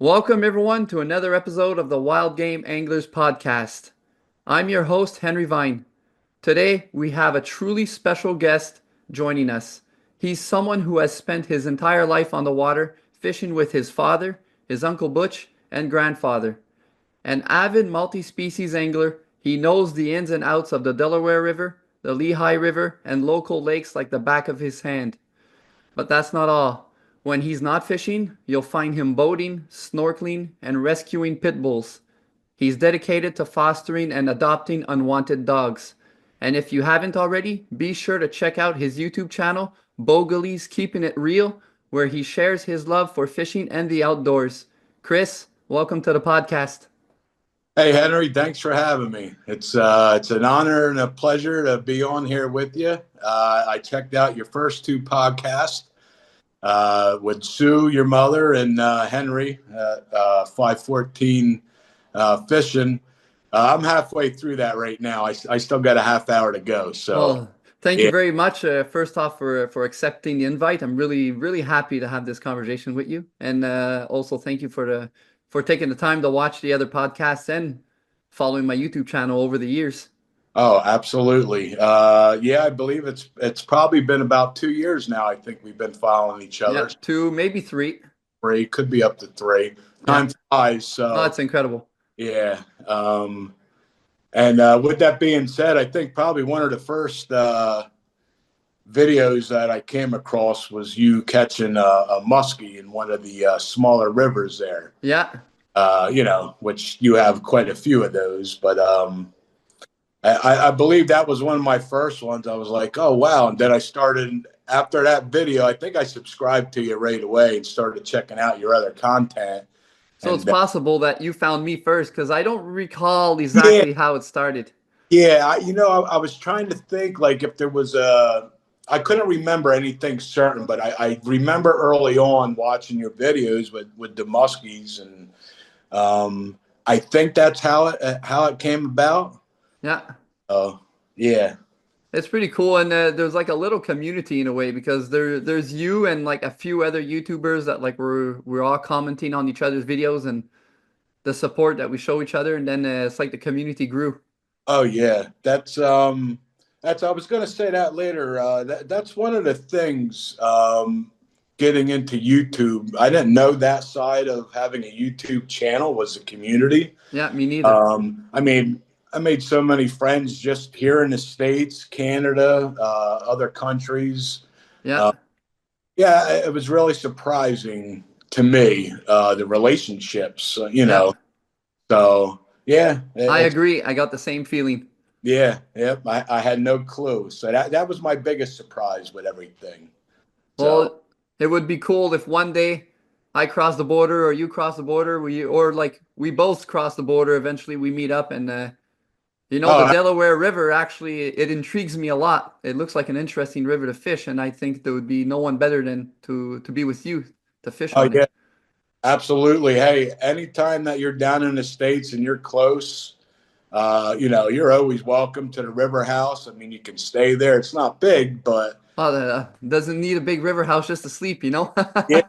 Welcome, everyone, to another episode of the Wild Game Anglers Podcast. I'm your host, Henri-Vine. Today, we have a truly special guest joining us. He's someone who has spent his entire life on the water, fishing with his father, his Uncle Butch, and grandfather. An avid multi-species angler, he knows the ins and outs of the Delaware River, the Lehigh River, and local lakes like the back of his hand. But that's not all. When he's not fishing, you'll find him boating, snorkeling, and rescuing pit bulls. He's dedicated to fostering and adopting unwanted dogs. And if you haven't already, be sure to check out his YouTube channel, Bogalee's Keeping It Real, where he shares his love for fishing and the outdoors. Chris, welcome to the podcast. Hey Henry, thanks for having me. It's an honor and a pleasure to be on here with you. I checked out your first two podcasts with Sue, your mother, and Henry, 514 Fishing. I'm halfway through that right now. I still got a half hour to go. So Well, thank you yeah. very much, first off, for accepting the invite. I'm really happy to have this conversation with you, and also thank you for taking the time to watch the other podcasts and following my YouTube channel over the years. Oh, absolutely. Yeah, I believe it's probably been about 2 years now. I think we've been following each Yeah, other. two, maybe three. Three, could be up to three. Yeah, Time flies. oh, So that's incredible. yeah. And with that being said, I think probably one of the first videos that I came across was you catching a muskie in one of the smaller rivers there. Yeah, Which you have quite a few of those. But I believe that was one of my first ones. I was like, oh, wow. And then I started, after that video, I think I subscribed to you right away and started checking out your other content. so it's And possible that you found me first because I don't recall yeah, exactly how it started. yeah, I was trying to think like if there was I couldn't remember anything certain, but I remember early on watching your videos with the muskies, and I think that's how it came about. Yeah. Oh, yeah, It's pretty cool, and there's like a little community in a way because there's you and like a few other YouTubers that like we're all commenting on each other's videos and the support that we show each other, and then it's like the community grew. oh yeah, that's I was gonna say that later. That's one of the things. Getting into YouTube, I didn't know that side of having a YouTube channel was a community. Yeah, me neither. I mean, I made so many friends just here in the States, Canada, other countries. Yeah, Uh, yeah, it was really surprising to me, the relationships, yeah, So, yeah, I agree. I got the same feeling. yep. I had no clue. So that was my biggest surprise with everything. So, Well, it would be cool if one day I cross the border or you cross the border, or like we both cross the border. Eventually, we meet up, and the oh, Delaware River actually it intrigues me a lot. It looks like an interesting river to fish, and I think there would be no one better than to be with you to fish oh on it. yeah, absolutely. Hey, anytime that you're down in the States and you're close, you're always welcome to the River House. I mean, you can stay there. It's not big, but Oh, doesn't need a big river house just to sleep, you know? yeah,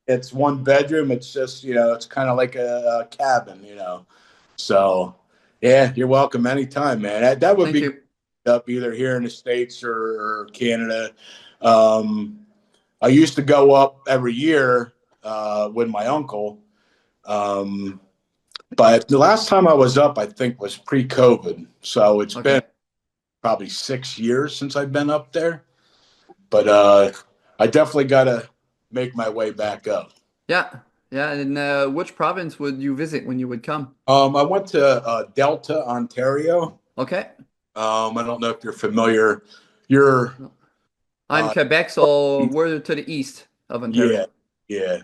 it's one bedroom. It's just, it's kind of like a cabin. So, yeah, you're welcome anytime, man. That would Thank be you. up either here in the States or Canada. Um, I used to go up every year with my uncle. Um, but the last time I was up, I think, was pre-COVID. So it's been Okay. probably 6 years since I've been up there. But I definitely got to make my way back up. Yeah. Yeah. And which province would you visit when you would come? I went to Delta, Ontario. Okay. I don't know if you're familiar. You're, I'm uh, Quebec, so we're to the east of yeah, Ontario. yeah.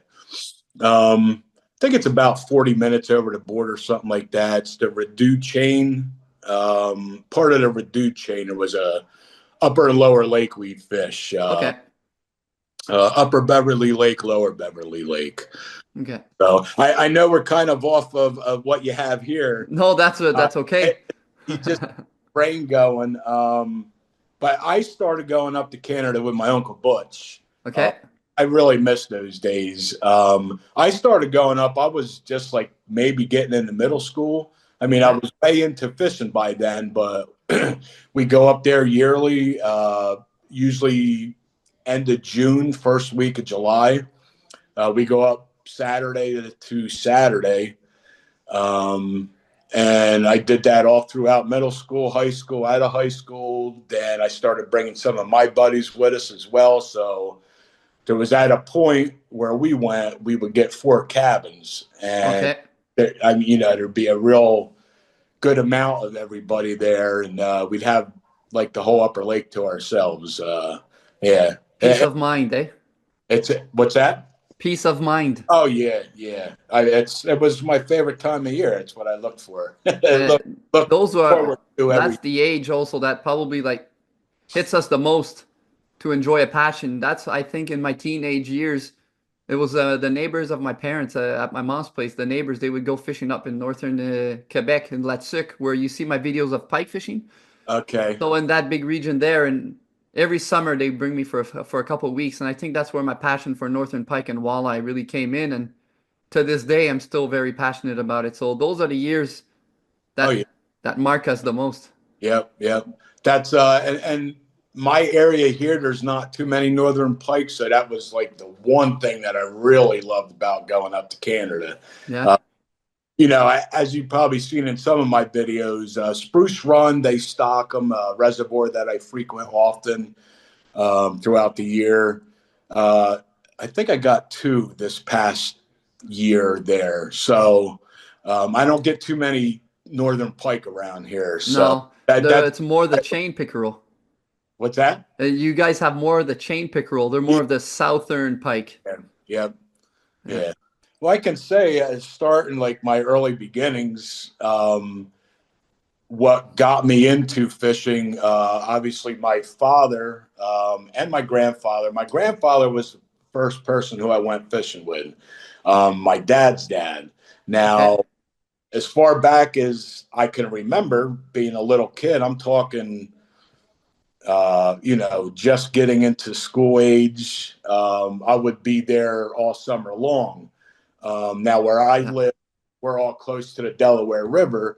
I think it's about 40 minutes over the border, something like that. It's the Redoute chain. Part of the Redoute chain, there was a upper and lower lake we'd fish. Okay. Upper Beverly Lake, Lower Beverly Lake. Okay. So I know we're kind of off of what you have here. No, that's Uh, that's okay. you just brain going. But I started going up to Canada with my Uncle Butch. Uh, Okay. I really miss those days. I started going up. I was just like maybe getting into middle school. I mean, I Okay. was way into fishing by then, but we go up there yearly, usually end of June, first week of July. We go up Saturday to Saturday. Um, and I did that all throughout middle school, high school, out of high school. Then I started bringing some of my buddies with us as well. So there was at a point where we would get 4 cabins, and Okay. I mean, there'd be a real good amount of everybody there, and we'd have like the whole upper lake to ourselves. Yeah. Peace of mind, eh? It's what's that? Peace of mind. Oh yeah, yeah. It was my favorite time of year. It's what I looked for. Uh, Look those are forward to every. that's the age also that probably like hits us the most to enjoy a passion. That's I think in my teenage years, it was the neighbors of my parents at my mom's place. The neighbors they would go fishing up in northern Quebec in Latsuc, where you see my videos of pike fishing. Okay. So in that big region there, and every summer they bring me for a couple of weeks, and I think that's where my passion for northern pike and walleye really came in. And to this day, I'm still very passionate about it. So those are the years Oh yeah. that mark us the most. Yep. Yep. That's and my area here, there's not too many northern pikes, so that was like the one thing that I really loved about going up to Canada. Yeah, Uh, as you've probably seen in some of my videos, Spruce Run, they stock them, a reservoir that I frequent often throughout the year. Uh, I think I got 2 this past year there. So I don't get too many northern pike around here. So no, that it's more the chain pickerel. what's that? You guys have more of the chain pickerel. They're more Yeah, of the southern pike. yeah, Yeah, yeah. Well, I can say starting like my early beginnings, what got me into fishing, obviously my father and my grandfather. My grandfather was the first person who I went fishing with, my dad's dad. okay. Now, as far back as I can remember being a little kid, I'm talking, just getting into school age. I would be there all summer long. Now, where I Yeah, live, we're all close to the Delaware River.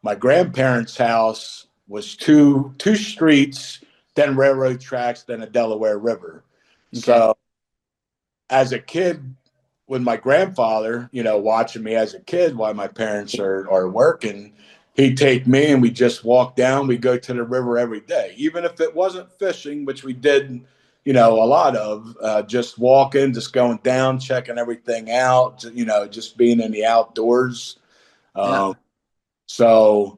My grandparents' house was two streets, then railroad tracks, then a Delaware River. okay. So, as a kid, with my grandfather, watching me as a kid while my parents are working, he'd take me and we just walk down. We go to the river every day, even if it wasn't fishing, which we did, a lot of, just walking, just going down, checking everything out, just being in the outdoors. Yeah. Um, so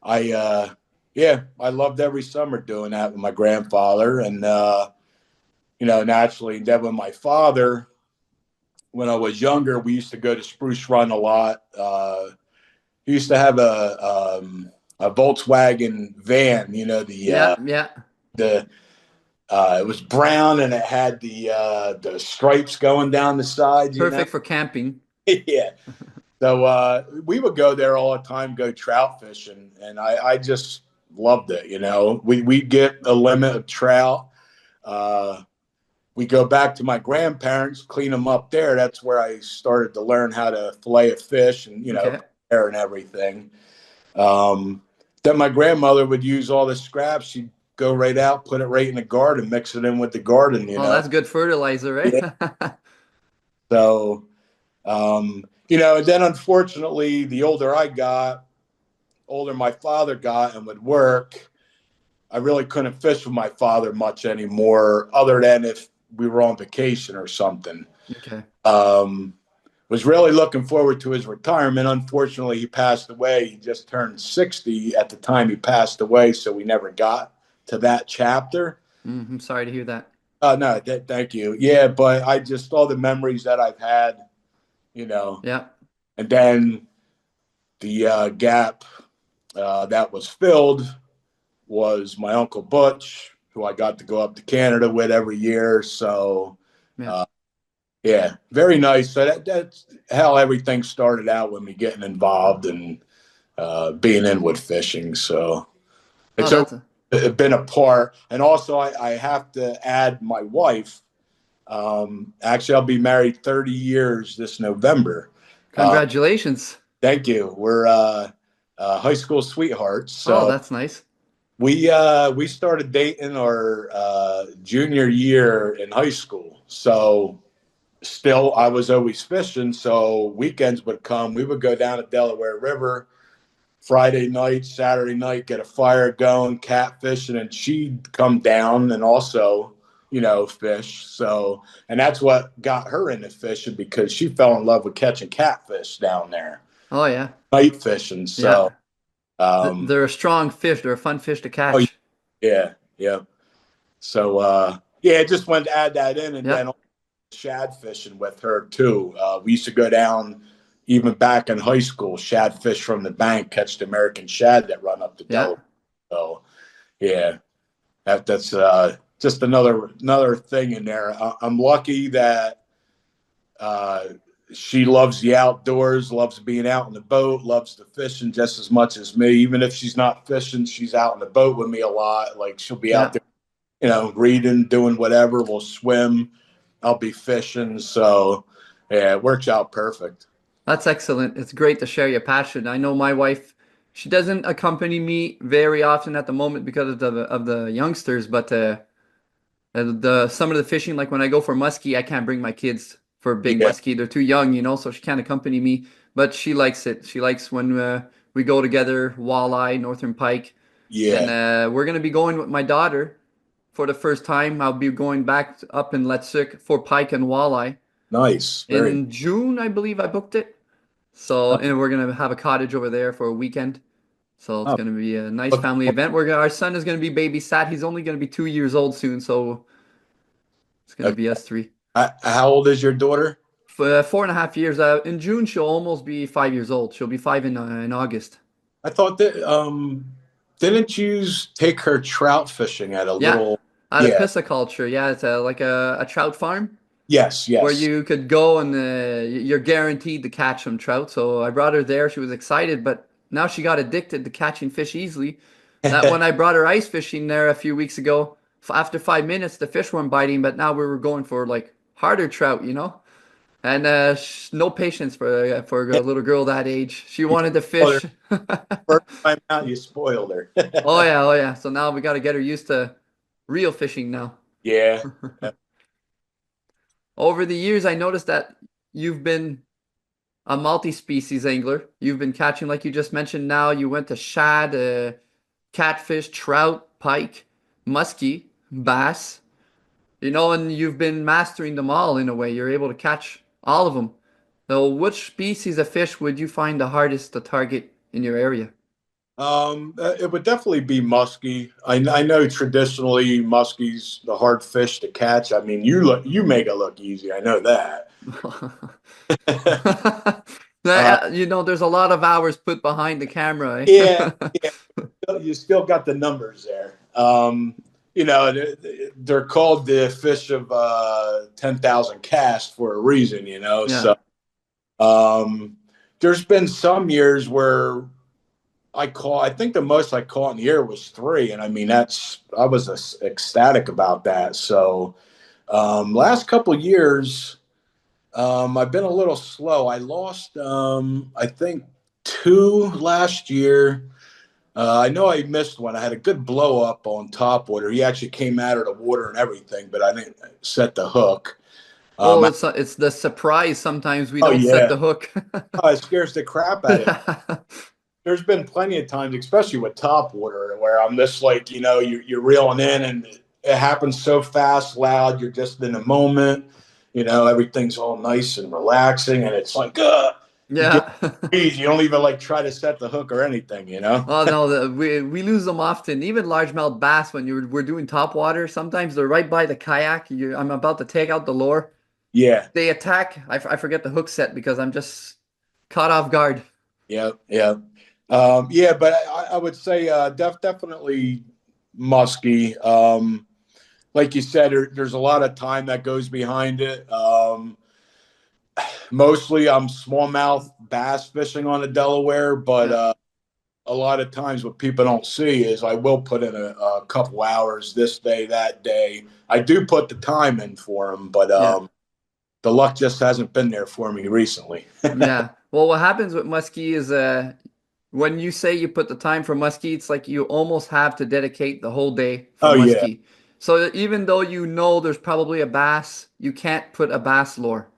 yeah, I loved every summer doing that with my grandfather. And, naturally, then with my father, when I was younger, we used to go to Spruce Run a lot. He used to have a Volkswagen van, Yeah, yeah. the it was brown and it had the stripes going down the sides, Perfect for camping. yeah. So we would go there all the time, go trout fishing, and I just loved it. We get a limit of trout. Uh, we go back to my grandparents, clean them up there. That's where I started to learn how to fillet a fish and, Okay. prepare and everything. Um, then my grandmother would use all the scraps. She'd go right out, put it right in the garden, mix it in with the garden, Oh, that's good fertilizer, Yeah. right? So, and then unfortunately, the older my father got and would work, I really couldn't fish with my father much anymore, other than if we were on vacation or something. Okay. Um, was really looking forward to his retirement. Unfortunately, he passed away. He just turned 60 at the time he passed away, so we never got to that chapter. I'm sorry to hear that. No, thank you. Yeah, but I just all the memories that I've had, you know, Yeah. and then the gap that was filled was my uncle Butch, who I got to go up to Canada with every year. So, Yeah. uh, yeah, very nice. So that's how everything started out with me getting involved and being in wood fishing. So Oh, it's that's been a part. And also, I have to add my wife. Actually, I'll be married 30 years this November. Uh, Congratulations. Thank you. We're high school sweethearts. Oh, So that's nice. we started dating our junior year in high school. So still, I was always fishing. So weekends would come. We would go down to Delaware River Friday night, Saturday night, get a fire going, catfishing, and she'd come down and also, fish. So, and that's what got her into fishing because she fell in love with catching catfish down there, Oh yeah. night fishing. So, Yeah. um, They're a strong fish. They're a fun fish to oh catch. yeah, yeah. So, yeah, just wanted to add that in, and Yeah. then shad fishing with her too. We used to go down even back in high school, shad fish from the bank, catch the American shad that run up the Yeah. Delaware. So, yeah, that's just another thing in there. I'm lucky that uh, she loves the outdoors, loves being out in the boat, loves the fishing just as much as me. Even if she's not fishing, she's out in the boat with me a lot. Like she'll be out Yeah. there, reading, doing whatever. We'll swim. I'll be fishing. So yeah, it works out perfect. That's excellent. It's great to share your passion. I know my wife, she doesn't accompany me very often at the moment because of the youngsters, but the some of the fishing, like when I go for muskie, I can't bring my kids for big Yeah, muskie. They're too young, so she can't accompany me. But she likes it. She likes when we go together, walleye, northern pike, and yeah, we're gonna be going with my daughter for the first time. I'll be going back up in Letsik for pike and walleye nice, very. in June, I believe I booked it. So, and we're gonna have a cottage over there for a weekend. So it's Oh, gonna be a nice look, family event. Our son is gonna be babysat. He's only gonna be 2 years old soon, so it's gonna okay. be us three. How old is your daughter? For 4.5 years. In June, she'll almost be 5 years old. She'll be five in August. I thought that didn't you take her trout fishing at a Yeah, little? out of Yeah. pisciculture. Yeah, it's like a trout farm Yes. where Yes. you could go and you're guaranteed to catch some trout. So I brought her there. She was excited, but now she got addicted to catching fish easily. That when I brought her ice fishing there a few weeks ago, after 5 minutes, the fish weren't biting, but now we were going for like harder trout. And no patience for a little girl that age. She You wanted to spoiled her. fish. First time out, you spoiled her. Oh yeah, oh yeah. So now we got to get her used to real fishing now. Yeah. Over the years, I noticed that you've been a multi-species angler. You've been catching, like you just mentioned. Now you went to shad, catfish, trout, pike, muskie, bass. And you've been mastering them all in a way. You're able to catch all of them. So, which species of fish would you find the hardest to target in your area? It would definitely be muskie. I know traditionally muskie's the hard fish to catch. I mean, you make it look easy. I know that. uh, There's a lot of hours put behind the camera, yeah, eh? yeah, you still got the numbers there. They're called the fish of 10,000 cast for a reason. Yeah. So um, there's been some years where I think the most I caught in the year was three, and I mean I was ecstatic about that. So last couple of years, I've been a little slow. I lost I think two last year. I know I missed one. I had a good blow up on top water. He actually came out of the water and everything, but I didn't set the hook. Oh, Um, it's the surprise sometimes we oh don't set yeah, the hook. oh, it scares the crap out of me. There's been plenty of times, especially with top water, where I'm just like, you're reeling in and it happens so fast, loud. You're just in a moment, everything's all nice and relaxing. And it's like, you get Yeah. breathe. You don't even like try to set the hook or anything. Oh no, we lose them often. Even largemouth bass when we're doing top water, sometimes they're right by the kayak. I'm about to take out the lure. Yeah. They attack. I forget the hook set because I'm just caught off guard. Yeah. Yeah. Yeah. But I would say definitely musky. Like you said, there's a lot of time that goes behind it. Mostly I'm smallmouth bass fishing on the Delaware, but Yeah. a lot of times what people don't see is I will put in a couple hours this day, that day. I do put the time in for them, but Yeah. the luck just hasn't been there for me recently. Yeah. Well, what happens with muskie is when you say you put the time for muskie, it's like you almost have to dedicate the whole day for Oh yeah, muskie. So that even though you know there's probably a bass, you can't put a bass lure.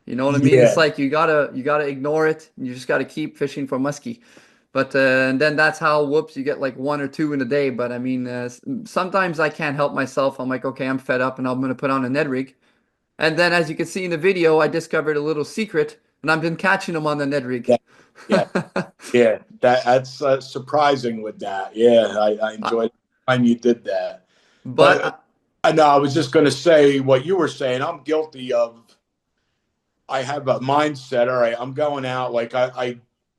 You know what I mean? It's yeah, like you gotta ignore it. And you just gotta keep fishing for muskie. But and then that's how whoops you get like one or two in a day. But I mean, sometimes I can't help myself. I'm like, okay, I'm fed up, and I'm gonna put on a Ned rig. And then, as you can see in the video, I discovered a little secret, and I've been catching them on the Ned rig. yeah, yeah, yeah. That's surprising with that. Yeah, I Uh, enjoyed the time you did that. But But I know I was just going to say what you were saying. I'm guilty of. I have a mindset. All right, I'm going out. Like I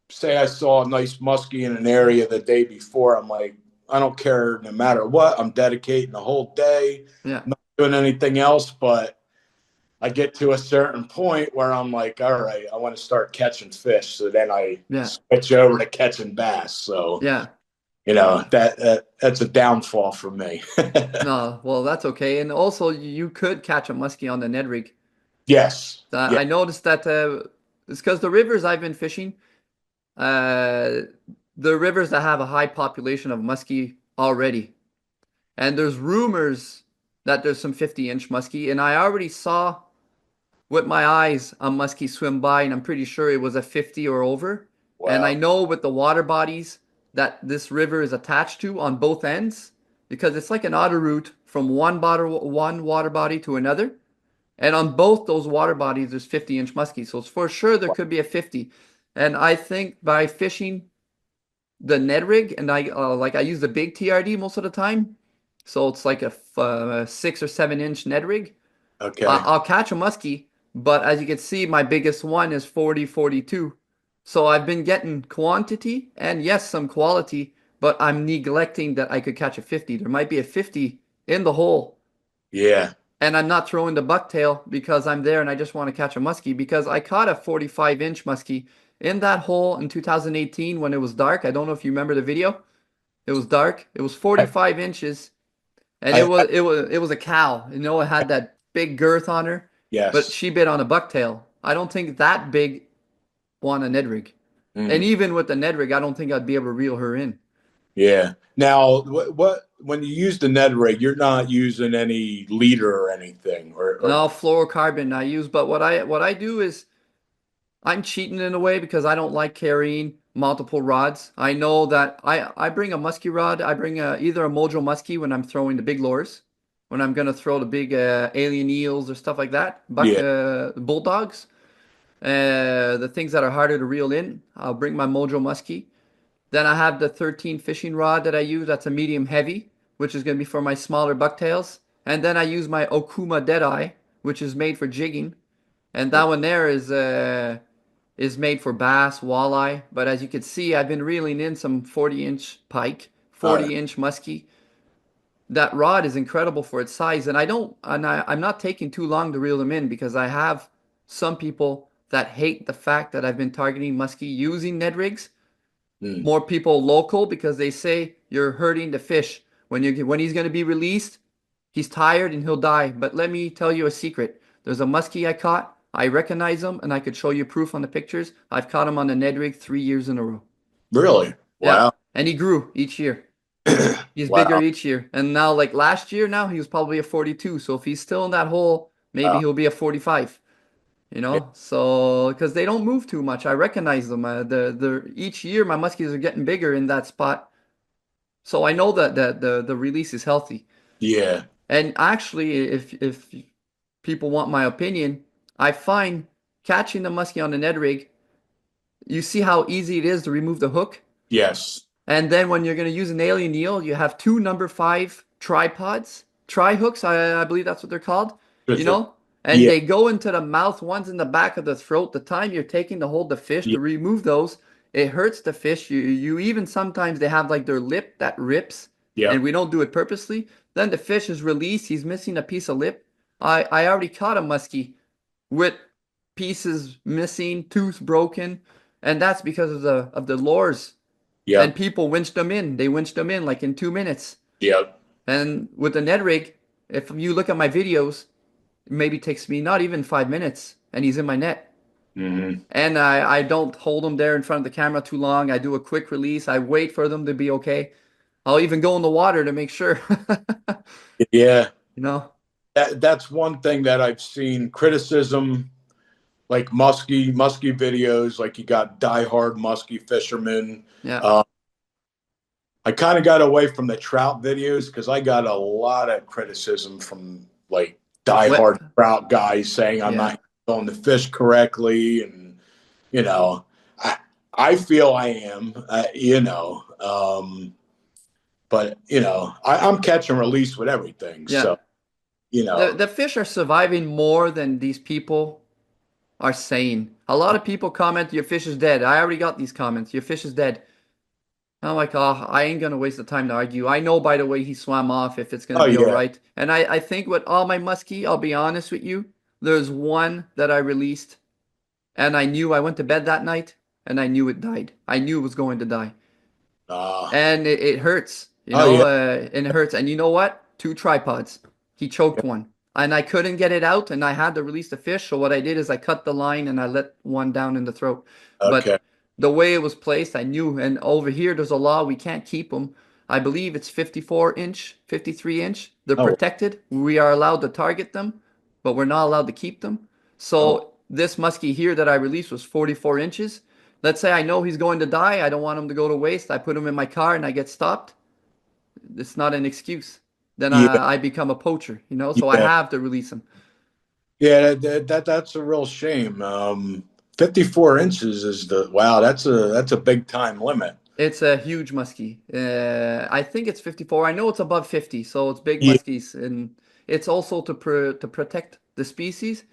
say, I saw a nice muskie in an area the day before. I'm like, I don't care no matter what. I'm dedicating the whole day, yeah, not doing anything else. But I get to a certain point where I'm like, all right, I want to start catching fish. So then I yeah, switch over to catching bass. So yeah. that's a downfall for me. No, well, that's okay. And also, you could catch a muskie on the Ned rig. Yes. Yeah. I noticed that it's because the rivers I've been fishing, uh, the rivers that have a high population of muskie already. And there's rumors that there's some 50-inch muskie, and I already saw with my eyes a muskie swim by, and I'm pretty sure it was a 50 or over. And I Wow. know with the water bodies that this river is attached to on both ends, because it's like an auto route from one water body to another. And on both those water bodies, there's 50-inch muskie. So it's for sure there could be a 50. And I think by fishing the Ned rig, and I use the big TRD most of the time, so it's like a 6 or 7 inch Ned rig. Okay. I'll catch a muskie, but as you can see, my biggest one is 40, 42. So I've been getting quantity and yes, some quality, but I'm neglecting that I could catch a 50. There might be a 50 in the hole, Yeah. and I'm not throwing the bucktail because I'm there and I just want to catch a muskie because I caught a 45-inch muskie in that hole in 2018 when it was dark. I don't know if you remember the video. It was dark. It was I, 45 inches and it I, was it was it was a cow. You know, it had that big girth on her, but yes. she bit on a bucktail. I don't think that big on a Ned rig. And Mm, even with the Ned rig, I don't think I'd be able to reel her in. yeah. Now, what when you use the Ned rig, you're not using any leader or anything, or No fluorocarbon I use, but what I do is I'm cheating in a way because I don't like carrying multiple rods. I know that I bring a muskie rod. I bring either a Mojo muskie when I'm throwing the big lures, when I'm gonna throw the big alien eels or stuff like that, yeah. bulldogs, the things that are harder to reel in. I'll bring my Mojo muskie. Then I have the 13 fishing rod that I use. That's a medium heavy, which is gonna be for my smaller bucktails. And then I use my Okuma Deadeye, which is made for jigging. And that one there is made for bass, walleye. But as you can see, I've been reeling in some 40-inch pike, Uh, 40-inch muskie. That rod is incredible for its size, and I'm not taking too long to reel them in because I have some people that hate the fact that I've been targeting muskie using Ned rigs. mm, More people local because they say you're hurting the fish when he's going to be released. He's tired and he'll die. But let me tell you a secret. There's a muskie I caught. I recognize him and I could show you proof on the pictures. I've caught him on the Ned rig 3 years in a row. really? Yeah. Wow. And he grew each year. He's bigger Wow. each year. And now, like last year, now he was probably a 42. So if he's still in that hole, maybe Wow. he'll be a 45. You Yeah. know, so because they don't move too much, I recognize them. The each year my muskies are getting bigger in that spot, so I know that the release is healthy. Yeah. And actually, if people want my opinion, I find catching the muskie on the Ned rig, you see how easy it is to remove the hook. Yes. And then when you're going to use an alien eel, you have two number five tripods, tri hooks, I believe that's what they're called, you Just- know? And Yeah. they go into the mouth, one's in the back of the throat. The time you're taking to hold the fish Yeah. to remove those, it hurts the fish. You even sometimes they have like their lip that rips, and Yep. we don't do it purposely. Then the fish is released. He's missing a piece of lip. I already caught a muskie with pieces missing, tooth broken, and that's because of the lures and Yep. people winched them in. They winched them in like in 2 minutes. Yep. And with the Ned rig, if you look at my videos, it maybe takes me not even 5 minutes, and he's in my net. Hmm. And I don't hold them there in front of the camera too long. I do a quick release. I wait for them to be okay. I'll even go in the water to make sure. Yeah. You know? That's one thing that I've seen criticism, like musky videos, like you got diehard musky fishermen. Yeah. Uh, I kind of got away from the trout videos because I got a lot of criticism from like What? diehard trout guys saying I'm Yeah. not throwing the fish correctly, and you know, I I feel I am, but I'm catch and release with everything, Yeah. so you The know, the fish are surviving more than these people are saying. A lot of people comment your fish is dead. I already got these comments. Your fish is dead. I'm like, oh, I ain't gonna waste the time to argue. I know by the way he swam off if it's gonna oh be all yeah, right. And I think with all my muskie, I'll be honest with you, there's one that I released and I knew I went to bed that night and I knew it died. I knew it was going to die. uh, And it hurts, oh yeah, and it hurts. And you know what? Two tripods. He choked one. And I couldn't get it out, and I had to release the fish. So what I did is I cut the line and I let one down in the throat. okay, But the way it was placed, I knew. And over here, there's a law we can't keep them. I believe it's 54 inch, 53 inch. They're oh, protected. We are allowed to target them, but we're not allowed to keep them. oh So this muskie here that I released was 44 inches. Let's say I know he's going to die. I don't want him to go to waste. I put him in my car and I get stopped. It's not an excuse. Then yeah, I become a poacher, so I yeah. have to release him. Yeah, that's a real shame. 54 inches is the wow. That's a big time limit. It's a huge muskie. I think it's 54. I know it's above 50, so it's big Yeah, muskies, and it's also to protect the species.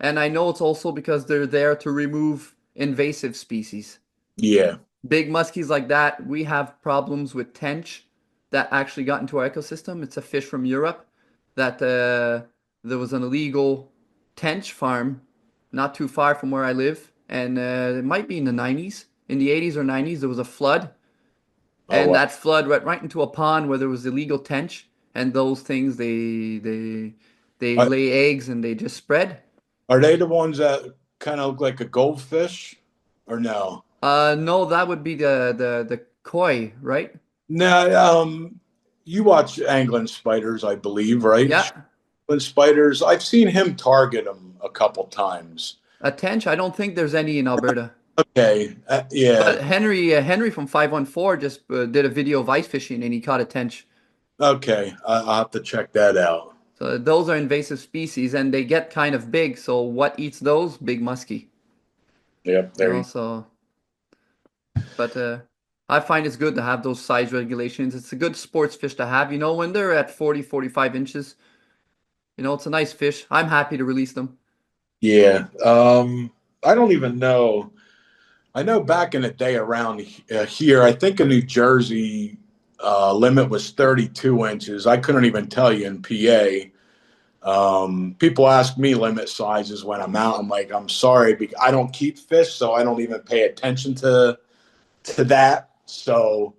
And I know it's also because they're there to remove invasive species. yeah, Big muskies like that, we have problems with tench that actually got into our ecosystem. It's a fish from Europe that there was an illegal tench farm not too far from where I live, and it might be in the 90s. In the 80s or 90s, there was a flood, oh and wow. that flood went right into a pond where there was illegal tench, and those things they Are, lay eggs and they just spread. are they the ones that kind of look like a goldfish, or no? No, that would be the koi, right? No, you watch angling spiders, I believe, right? Yeah. Angling spiders. I've seen him target them a couple times. A tench? I don't think there's any in Alberta. Okay, yeah, But Henry from 514 just did a video of ice fishing and he caught a tench. okay. I'll have to check that out. So those are invasive species and they get kind of big. So what eats those? Big muskie. Yep, You there know, you. so but I find it's good to have those size regulations. It's a good sports fish to have. When they're at 40, 45 inches, it's a nice fish. I'm happy to release them. Yeah. I don't even know. I know back in the day around here, I think in New Jersey, limit was 32 inches. I couldn't even tell you in PA. People ask me limit sizes when I'm out. I'm like, I'm sorry, I don't keep fish, so I don't even pay attention to that. So,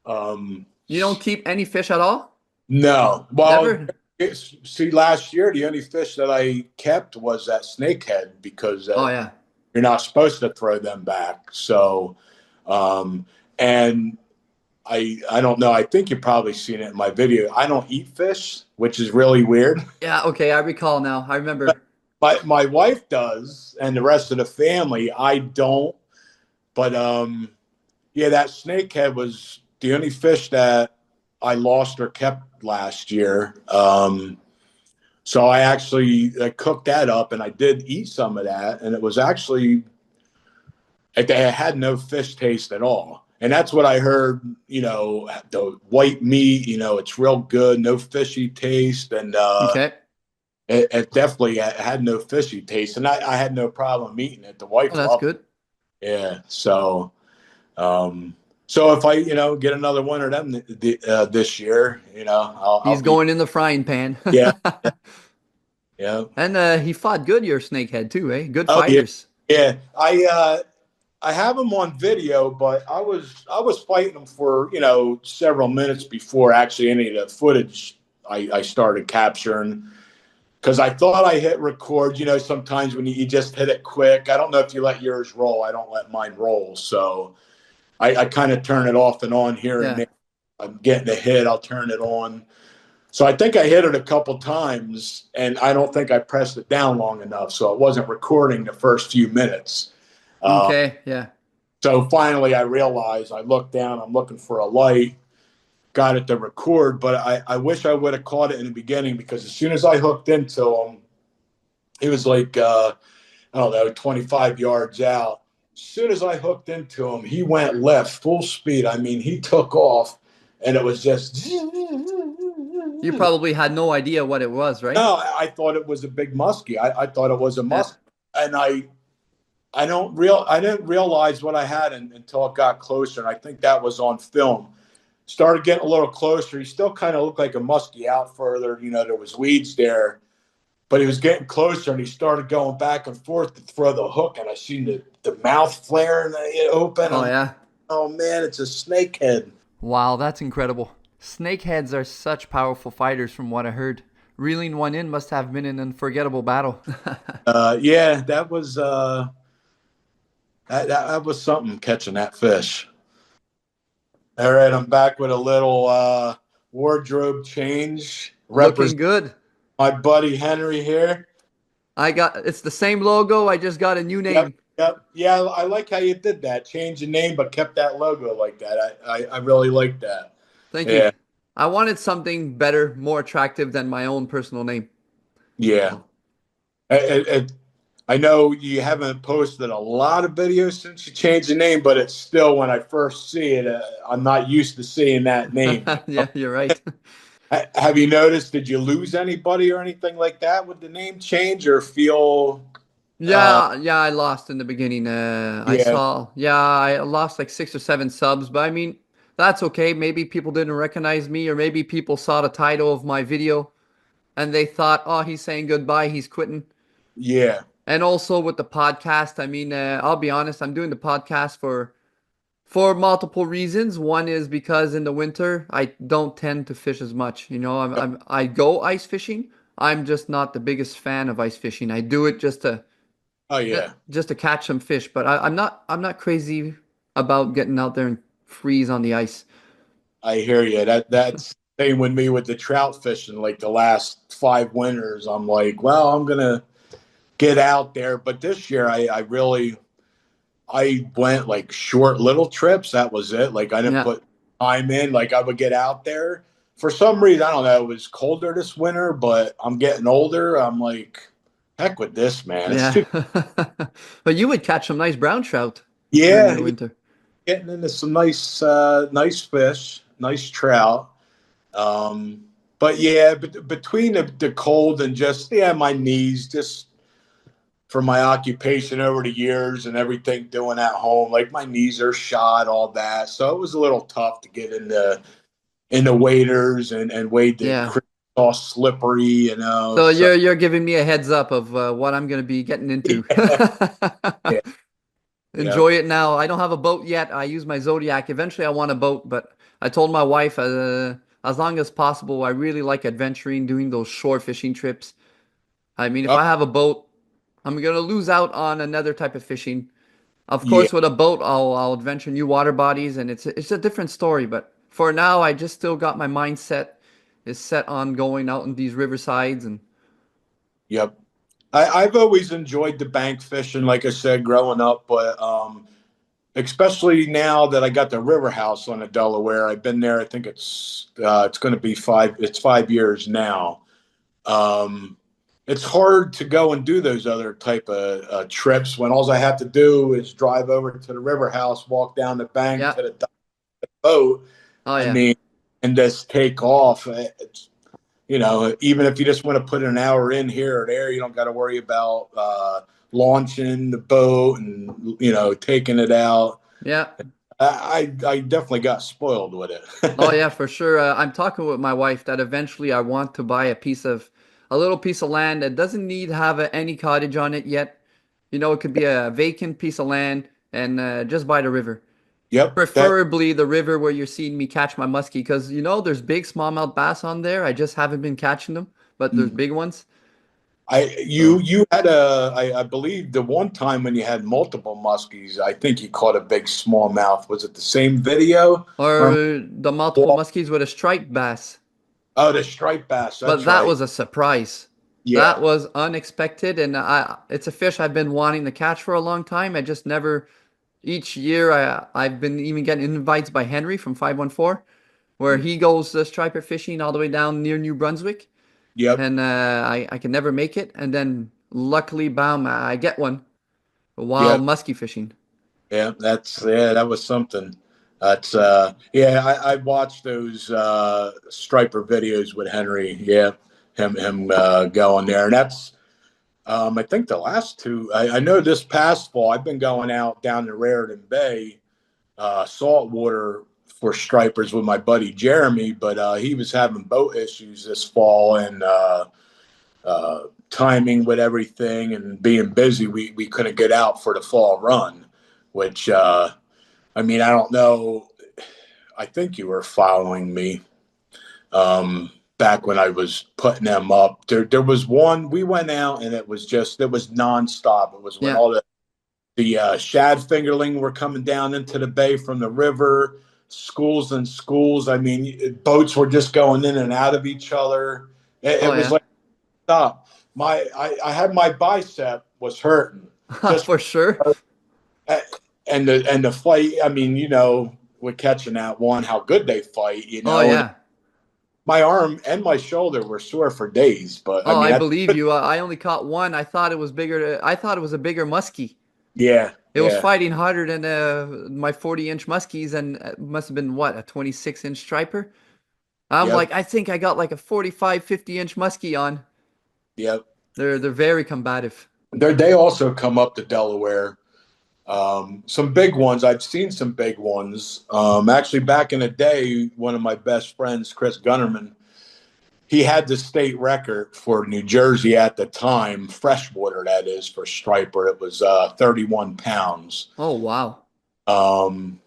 um, You don't keep any fish at all? no. Well, Never? see, last year the only fish that I kept was that snakehead because Oh yeah. you're not supposed to throw them back. So, um, and I don't know. I think you've probably seen it in my video. I don't eat fish, which is really weird. Yeah, okay, I recall now. I remember. My wife does, and the rest of the family. I don't. But yeah, that snakehead was the only fish that I lost or kept last year. So I cooked that up, and I did eat some of that, and it was actually it had no fish taste at all. And that's what I heard, the white meat, it's real good, no fishy taste. And Okay. it definitely had no fishy taste. And I had no problem eating it. The Oh, wife that's loved good. it. Yeah. Um, so if I, get another one of them this year, I'll He's be, going in the frying pan. yeah, yeah, yeah. And he fought good, your snakehead too, eh? Good Oh, yeah. fighters. Yeah. I have him on video, but I was fighting him for several minutes before actually any of the footage I started capturing because I thought I hit record. Sometimes when you just hit it quick, I don't know if you let yours roll. I don't let mine roll, so I kind of turn it off and on here and Yeah. there. I'm getting a hit, I'll turn it on. So I think I hit it a couple times, and I don't think I pressed it down long enough, so it wasn't recording the first few minutes. Uh, Okay. Yeah. so finally, I realized I looked down, I'm looking for a light, got it to record, but I wish I would have caught it in the beginning because as soon as I hooked into him, he was like, I don't know, 25 yards out. As soon as I hooked into him, he went left full speed. I mean, he took off and it was just. You probably had no idea what it was, right? No, I thought it was a big muskie. I thought it was a Yeah. muskie. And I didn't realize what I had until it got closer. And I think that was on film. Started getting a little closer. He still kind of looked like a muskie out further. There was weeds there, but he was getting closer and he started going back and forth to throw the hook. And I seen the mouth flare and it open. Oh I'm, yeah. oh man, it's a snakehead. Wow, that's incredible. Snakeheads are such powerful fighters from what I heard. Reeling one in must have been an unforgettable battle. Yeah, that was something catching that fish. All right, I'm back with a little wardrobe change. Looking Represent good. my buddy Henry here. It's the same logo, I just got a new Yep, name. yep, yeah. I like how you did that. Change the name, but kept that logo like that. I really like that. Thank you. Yeah, I wanted something better, more attractive than my own personal name. yeah. I know you haven't posted a lot of videos since you changed the name, but it's still when I first see it, I'm not used to seeing that name. Yeah, you're right. Have you noticed? Did you lose anybody or anything like that with the name change, or feel? Uh, Yeah, yeah, I lost in the beginning. yeah, I lost like 6 or 7 subs, but I mean, that's okay. Maybe people didn't recognize me, or maybe people saw the title of my video and they thought, oh, he's saying goodbye, he's quitting. yeah, And also with the podcast, I mean, I'll be honest, I'm doing the podcast for multiple reasons. One is because in the winter I don't tend to fish as much. I go ice fishing. I'm just not the biggest fan of ice fishing. I do it oh yeah. just to catch some fish, but I'm not crazy about getting out there and freeze on the ice. I hear you. That's the same with me with the trout fishing. Like the last 5 winters, I'm like, well, I'm gonna get out there. But this year, I went like short little trips. That was it. Like I didn't Yeah, put time in. Like I would get out there. For some reason, I don't know. It was colder this winter, but I'm getting older. I'm like, heck with this, man. It's yeah. too. But you would catch some nice brown trout during Yeah, the winter. getting into some nice fish, nice trout. Um, but yeah, between the cold and just my knees, just from my occupation over the years and everything doing at home, like my knees are shot, all that. So it was a little tough to get in the waders and wade the Yeah. creek all slippery, you know. So So you're giving me a heads up of what I'm gonna be getting into. yeah, yeah. Enjoy it now. I don't have a boat yet. I use my Zodiac. Eventually, I want a boat, but I told my wife, as long as possible, I really like adventuring, doing those shore fishing trips. I mean, if Oh, I have a boat, I'm gonna lose out on another type of fishing. Of yeah, course, with a boat, I'll adventure new water bodies, and it's a different story. But for now, I just still got my mindset is set on going out in these riversides and yep. I've always enjoyed the bank fishing, like I said, growing up, but especially now that I got the river house on the Delaware. I've been there. I think it's going to be five. It's 5 years now. Um, it's hard to go and do those other type of trips when all I have to do is drive over to the river house, walk down the bank yeah. to the boat. Oh I yeah. mean, and just take off. It's, even if you just want to put an hour in here or there, you don't got to worry about launching the boat and taking it out. Yeah. I definitely got spoiled with Oh it. yeah, for sure. I'm talking with my wife that eventually I want to buy a little piece of land that doesn't need to have any cottage on it yet. It could be a vacant piece of land, and just by the river. Yep. That Preferably the river where you're seeing me catch my muskie, because there's big smallmouth bass on there. I just haven't been catching them, but there's big ones. So, you had I believe the one time when you had multiple muskies, I think you caught a big smallmouth. Was it the same video or or the multiple muskies with a striped bass. oh, the striped bass? But That's that right. was a surprise. Yeah. That was unexpected, and it's a fish I've been wanting to catch for a long time. I just never. Each year, I've been even getting invites by Henry from 514, where Mm. he goes striper fishing all the way down near New Brunswick, Yep. and I can never make it. And then luckily, bam, I get one while Yep. musky fishing. Yeah. That was something. That's I watched those striper videos with Henry. Yeah. Him going there. And that's I think the last two I know this past fall I've been going out down to Raritan Bay saltwater for stripers with my buddy Jeremy, but he was having boat issues this fall and timing with everything and being busy, we couldn't get out for the fall run, which I mean, I don't know. I think you were following me back when I was putting them up. There was one we went out and it was nonstop. It was when Yeah. all the shad fingerling were coming down into the bay from the river, schools and schools. I mean, boats were just going in and out of each other. Oh It was yeah. like stop. I had my bicep was hurting just For sure. and the fight. I mean, with catching that one, how good they fight, Oh and yeah. my arm and my shoulder were sore for days. But I Oh, mean, I believe you. I only caught one. I thought it was bigger. I thought it was a bigger muskie. yeah, It was yeah, fighting harder than my 40-inch muskies, and it must have been what, a 26-inch striper. I'm yep, like, I think I got like a 45, 50-inch muskie on. yep. They're very combative. They also come up to Delaware. Some big ones. I've seen some big ones. Actually, back in the day, one of my best friends, Chris Gunnerman, he had the state record for New Jersey at the time, freshwater, that is, for striper. It was 31 pounds. Oh wow. Um,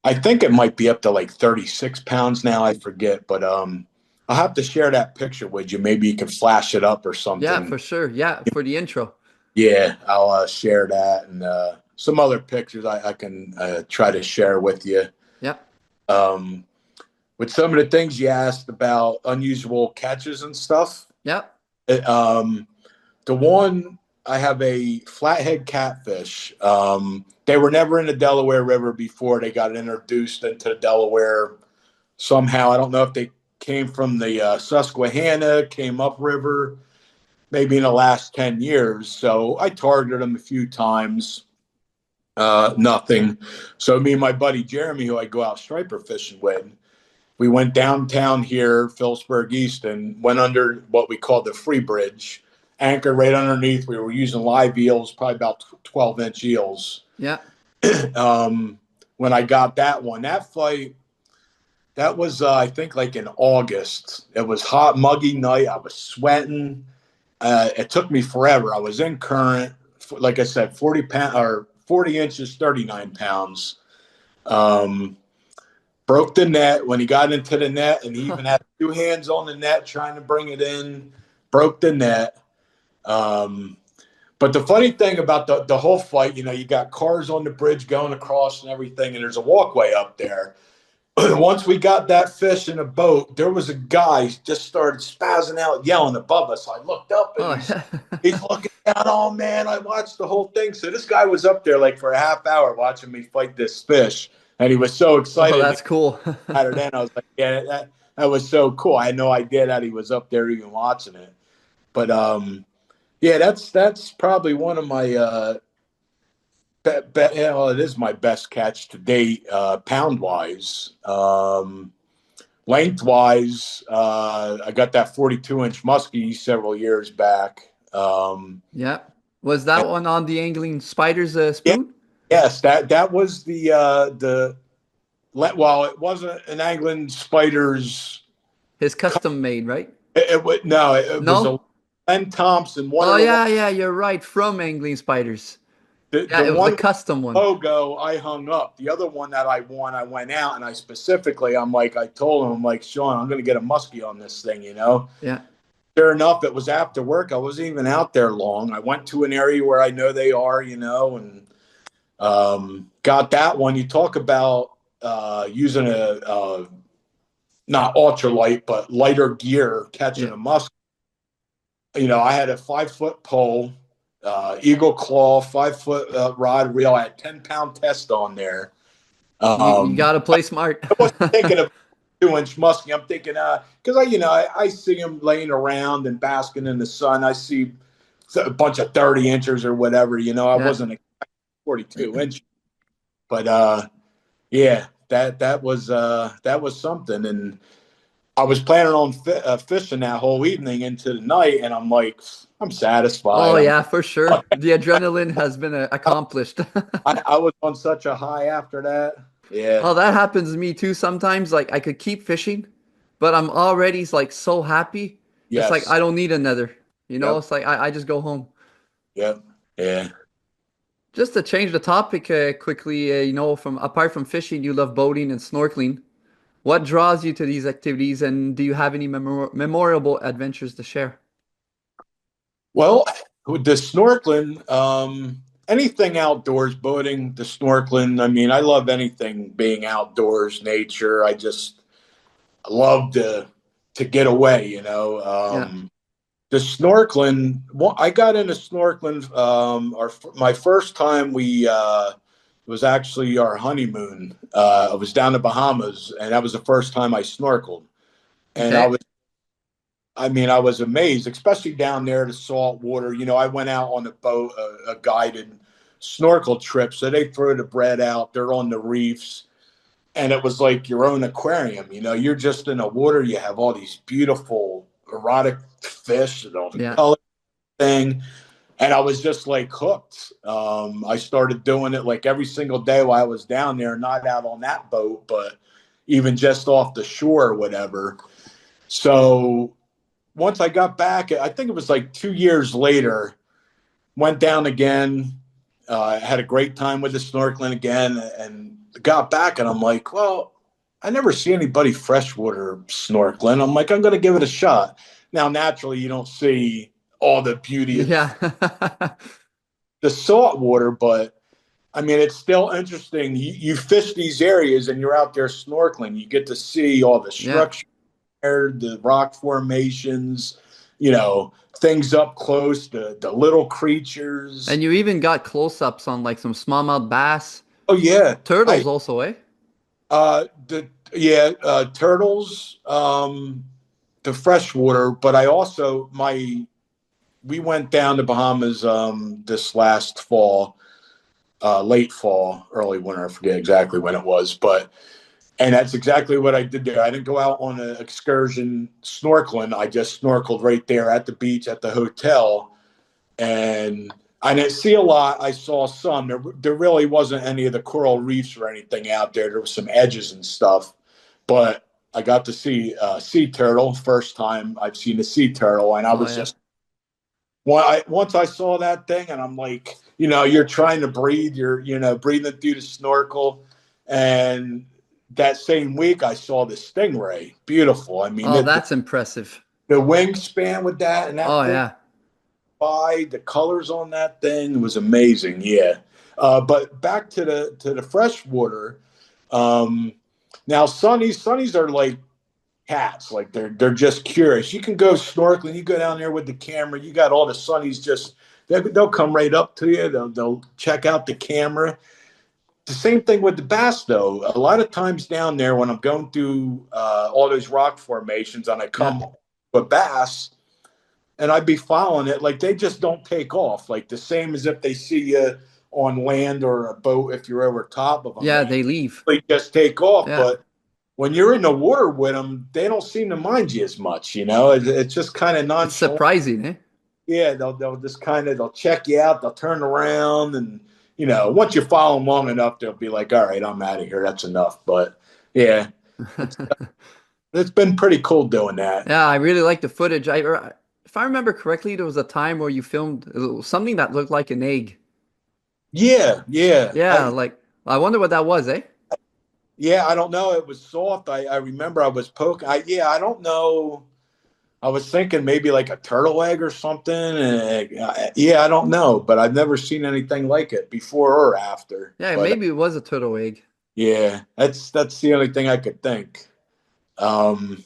I think it might be up to like 36 pounds now. I forget, but I'll have to share that picture with you. Maybe you can flash it up or Yeah, something. for sure. Yeah, for the intro. Yeah, I'll share that and some other pictures I can try to share with you. Yeah. Um, with some of the things you asked about unusual catches and stuff, Yeah. it, the one I have a flathead catfish. They were never in the Delaware River before they got introduced into the Delaware somehow. I don't know if they came from the Susquehanna, came upriver, maybe in the last 10 years. So I targeted them a few times. Nothing. So me and my buddy Jeremy, who I go out striper fishing with, we went downtown here, Phillipsburg East, and went under what we call the Free Bridge, anchored right underneath. We were using live eels, probably about 12-inch eels. Yeah. um, when I got that one, that fight, that was, I think, like in August. It was hot, muggy night. I was sweating. It took me forever. I was in current, like I said, 40 pound or 40 inches, 39 pounds. Um, broke the net when he got into the net, and he even had two hands on the net trying to bring it in. Broke the net. Um, but the funny thing about the whole fight, you got cars on the bridge going across and everything, and there's a walkway up there. Once we got that fish in a boat, there was a guy just started spazzing out, yelling above us. I looked up and Oh, he's looking down. Oh man, I watched the whole thing. So this guy was up there like for a half hour watching me fight this fish, and he was so oh, excited. that's cool. Then I was like, yeah, that was so cool. I had no idea that he was up there even watching it. But yeah, that's probably one of my it is my best catch to date, pound wise. Lengthwise, I got that 42-inch muskie several years back. Yeah. Was that one on the angling spiders Yeah, spoon? yes, that was the well, it wasn't an angling spiders. His custom made, right? No, it was a No? Len Thompson one Oh of the yeah, yeah, you're right. From angling spiders. Yeah, The it was a one custom one. logo I hung up. The other one that I won, I went out and I specifically, I'm like, I told him, I'm like, Sean, I'm going to get a muskie on this thing, you know? Yeah. Sure enough, it was after work. I wasn't even out there long. I went to an area where I know they are, you know, and got that one. You talk about using not ultralight, but lighter gear catching Yeah. a muskie. You know, I had a 5 foot pole, Eagle Claw, 5 foot rod reel. I had 10 pound test on there. You Um, got to play smart. I wasn't thinking of 2 inch muskie. I'm thinking, because I see them laying around and basking in the sun. I see a bunch of 30 inches or whatever. You know, I Yeah. wasn't a 42 inch, but yeah, that was something. And I was planning on fishing that whole evening into the night, and I'm like, I'm Oh satisfied. yeah, for sure. The adrenaline has been accomplished. I was on such a high after that. Yeah. Oh, that happens to me too sometimes. Like I could keep fishing, but I'm already like so happy. It's like Yes. I don't need another. You know, Yep. it's like I just go home. Yep. Yeah. Just to change the topic quickly, from apart from fishing, you love boating and snorkeling. What draws you to these activities, and do you have any memorable adventures to share? Well, with the snorkeling, anything outdoors, boating, the snorkeling. I mean, I love anything being outdoors, nature. I just love to get away. You know, Yeah. the snorkeling. Well, I got into snorkeling. My first time it was actually our honeymoon. I was down in the Bahamas, and that was the first time I snorkeled. And Okay. I mean, I was amazed, especially down there, the salt water. You know, I went out on a boat, a guided snorkel trip. So they throw the bread out, they're on the reefs, and it was like your own aquarium. You know, you're just in the water, you have all these beautiful erotic fish and all the Yeah. color thing. And I was just like hooked. I started doing it like every single day while I was down there, not out on that boat, but even just off the shore or whatever. So once I got back, I think it was like 2 years later, went down again, had a great time with the snorkeling again, and got back, and I'm like, well, I never see anybody freshwater snorkeling. I'm like, I'm going to give it a shot. Now, naturally, you don't see all the beauty of Yeah. the salt water, but I mean, it's still interesting. You fish these areas and you're out there snorkeling. You get to see all the Yeah. structure, the rock formations, you know, things up close, the little creatures. And you even got close-ups on like some smallmouth bass, Oh yeah, turtles also, eh? the yeah turtles, the freshwater. But I also my we went down to Bahamas this last fall, late fall, early winter. I forget exactly when it was, but and that's exactly what I did there. I didn't go out on an excursion snorkeling. I just snorkeled right there at the beach at the hotel. And I didn't see a lot. I saw some. There really wasn't any of the coral reefs or anything out there. There was some edges and stuff. But I got to see sea turtle. First time I've seen a sea turtle. And I Oh was yeah. just, once I saw that thing, and I'm like, you know, you're trying to breathe, breathing through the snorkel. And that same week, I saw the stingray. Beautiful. I mean, Oh, that's impressive. the wingspan with that and Oh that thing yeah. by the colors on that thing was amazing. Yeah. But back to the freshwater. Um, Now sunnies are like cats. Like they're just curious. You can go snorkeling. You go down there with the camera. You got all the sunnies just they'll come right up to you. They'll check out the camera. The same thing with the bass, though. A lot of times down there, when I'm going through all those rock formations, and I Yeah. come to a bass, and I'd be following it, like they just don't take off. Like the same as if they see you on land or a boat, if you're over top of them, Yeah, they leave. they just take off. Yeah. But when you're in the water with them, they don't seem to mind you as much. You know, it's just kind of It's nonchalant. surprising, eh? Yeah, they'll just kind of they'll check you out. They'll turn around, and you know, once you follow them long enough, they'll be like, "All right, I'm out of here. That's enough." But yeah, it's it's been pretty cool doing that. Yeah, I really like the footage. If I remember correctly, there was a time where you filmed something that looked like an egg. Yeah, yeah. Yeah, like I wonder what that was, eh? Yeah, I don't know. It was soft. I remember I was poking. I don't know. I was thinking maybe like a turtle egg or something. And, yeah, I don't know, but I've never seen anything like it before or after. Yeah, But maybe it was a turtle egg. yeah, that's the only thing I could think. Um,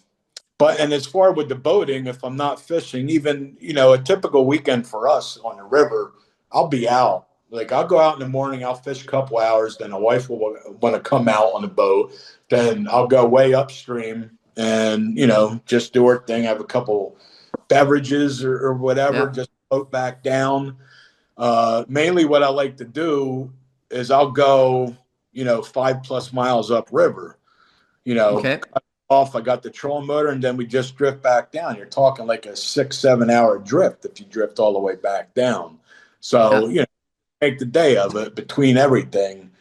but and as far with the boating, if I'm not fishing, even a typical weekend for us on the river, I'll be out. Like I'll go out in the morning, I'll fish a couple hours, then the wife will want to come out on the boat. Then I'll go way upstream and just do her thing. Have a couple beverages or whatever, Yeah. just float back down. Mainly, what I like to do is I'll go 5+ miles upriver. You know, Okay. off. I got the trolling motor, and then we just drift back down. You're talking like a 6-7 hour drift if you drift all the way back down. So Yeah. make the day of it between everything,